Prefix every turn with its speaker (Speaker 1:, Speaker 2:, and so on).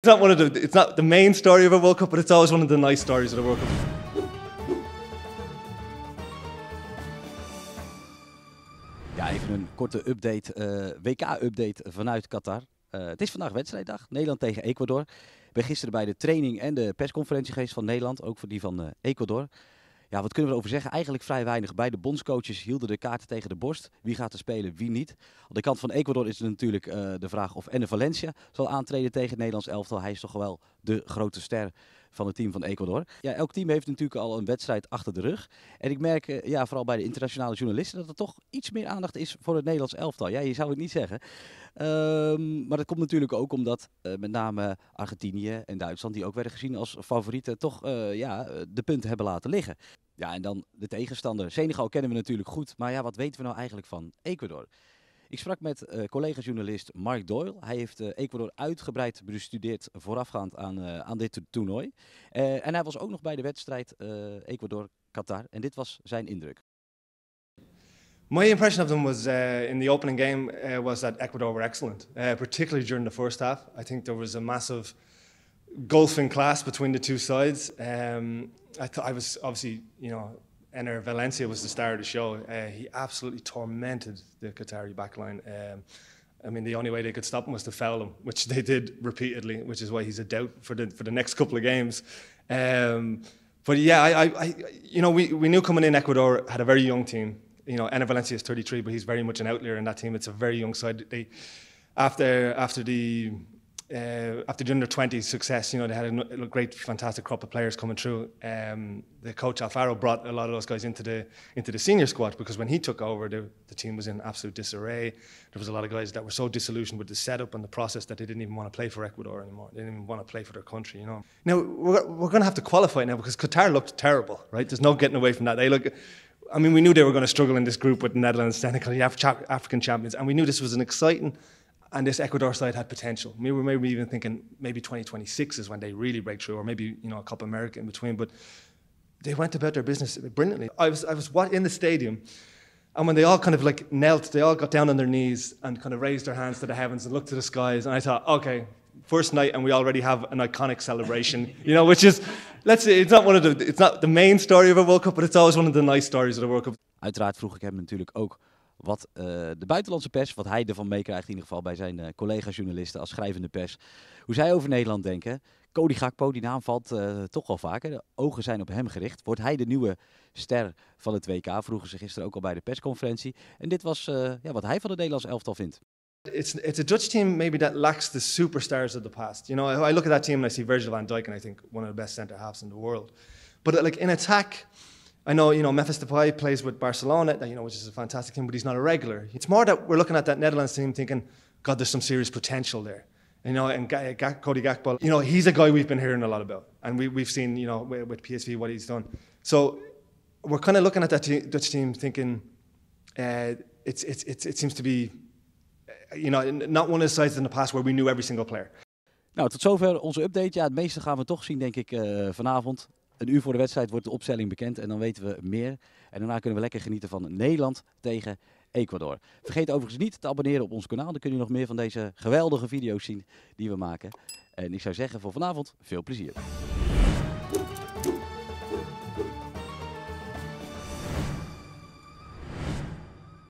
Speaker 1: It's not the main story of a World Cup, but it's always one of the nice stories of the World Cup.
Speaker 2: Ja, even een korte update, WK-update vanuit Qatar. Het is vandaag wedstrijddag, Nederland tegen Ecuador. Ik ben gisteren bij de training en de persconferentie geweest van Nederland, ook voor die van Ecuador. Ja, wat kunnen we erover zeggen? Eigenlijk vrij weinig. Beide bondscoaches hielden de kaarten tegen de borst. Wie gaat er spelen, wie niet. Aan de kant van Ecuador is er natuurlijk de vraag of Enner Valencia zal aantreden tegen het Nederlands elftal. Hij is toch wel de grote ster van het team van Ecuador. Ja, elk team heeft natuurlijk al een wedstrijd achter de rug. En ik merk, vooral bij de internationale journalisten, dat er toch iets meer aandacht is voor het Nederlands elftal. Ja, je zou het niet zeggen. Maar dat komt natuurlijk ook omdat met name Argentinië en Duitsland, die ook werden gezien als favorieten, toch de punten hebben laten liggen. Ja, en dan de tegenstander. Senegal kennen we natuurlijk goed, maar ja, wat weten we nou eigenlijk van Ecuador? Ik sprak met collega-journalist Mark Doyle. Hij heeft Ecuador uitgebreid bestudeerd voorafgaand aan dit toernooi. En hij was ook nog bij de wedstrijd Ecuador-Qatar. En dit was zijn indruk.
Speaker 1: My impression of them was in the opening game was that Ecuador were excellent, particularly during the first half. I think there was a massive gulfing class between the two sides. I was obviously, Enner Valencia was the star of the show. He absolutely tormented the Qatari backline. The only way they could stop him was to foul him, which they did repeatedly, which is why he's a doubt for the next couple of games. But yeah, we knew coming in Ecuador had a very young team. Enner Valencia is 33, but he's very much an outlier in that team. It's a very young side. After the under-20 success, they had a great, fantastic crop of players coming through. The coach Alfaro brought a lot of those guys into the senior squad because when he took over, the team was in absolute disarray. There was a lot of guys that were so disillusioned with the setup and the process that they didn't even want to play for Ecuador anymore. They didn't even want to play for their country. Now we're going to have to qualify now because Qatar looked terrible, right? There's no getting away from that. We knew they were going to struggle in this group with the Netherlands, Senegal, the African champions, and we knew this was an exciting. And this Ecuador side had potential. We were maybe even thinking maybe 2026 is when they really break through, or maybe a Copa America in between. But they went about their business brilliantly. I was in the stadium, and when they all kind of knelt, they all got down on their knees and kind of raised their hands to the heavens and looked to the skies. And I thought, okay, first night, and we already have an iconic celebration. Which is, let's say, it's not the main story of a World Cup, but it's always one of the nice stories of the World Cup.
Speaker 2: Uiteraard vroeg ik hem natuurlijk ook wat de buitenlandse pers, wat hij ervan meekrijgt in ieder geval bij zijn collega-journalisten als schrijvende pers. Hoe zij over Nederland denken. Cody Gakpo, die naam valt toch wel vaker. De ogen zijn op hem gericht. Wordt hij de nieuwe ster van het WK? Vroegen ze gisteren ook al bij de persconferentie. En dit was wat hij van het Nederlands elftal vindt.
Speaker 1: It's a Dutch team maybe that lacks the superstars of the past. I look at that team and I see Virgil van Dijk and I think one of the best centre halves in the world. But in attack, I know, Memphis Depay plays with Barcelona, which is a fantastic team, but he's not a regular. It's more that we're looking at that Netherlands team thinking, God, there's some serious potential there. And Cody Gakpo, he's a guy we've been hearing a lot about. And we've seen, with PSV what he's done. So we're kind of looking at that Dutch team thinking it seems to be, not one of the sides in the past where we knew every single player.
Speaker 2: Nou, tot zover onze update. Ja, het meeste gaan we toch zien, denk ik, vanavond. Een uur voor de wedstrijd wordt de opstelling bekend en dan weten we meer. En daarna kunnen we lekker genieten van Nederland tegen Ecuador. Vergeet overigens niet te abonneren op ons kanaal. Dan kun je nog meer van deze geweldige video's zien die we maken. En ik zou zeggen voor vanavond veel plezier.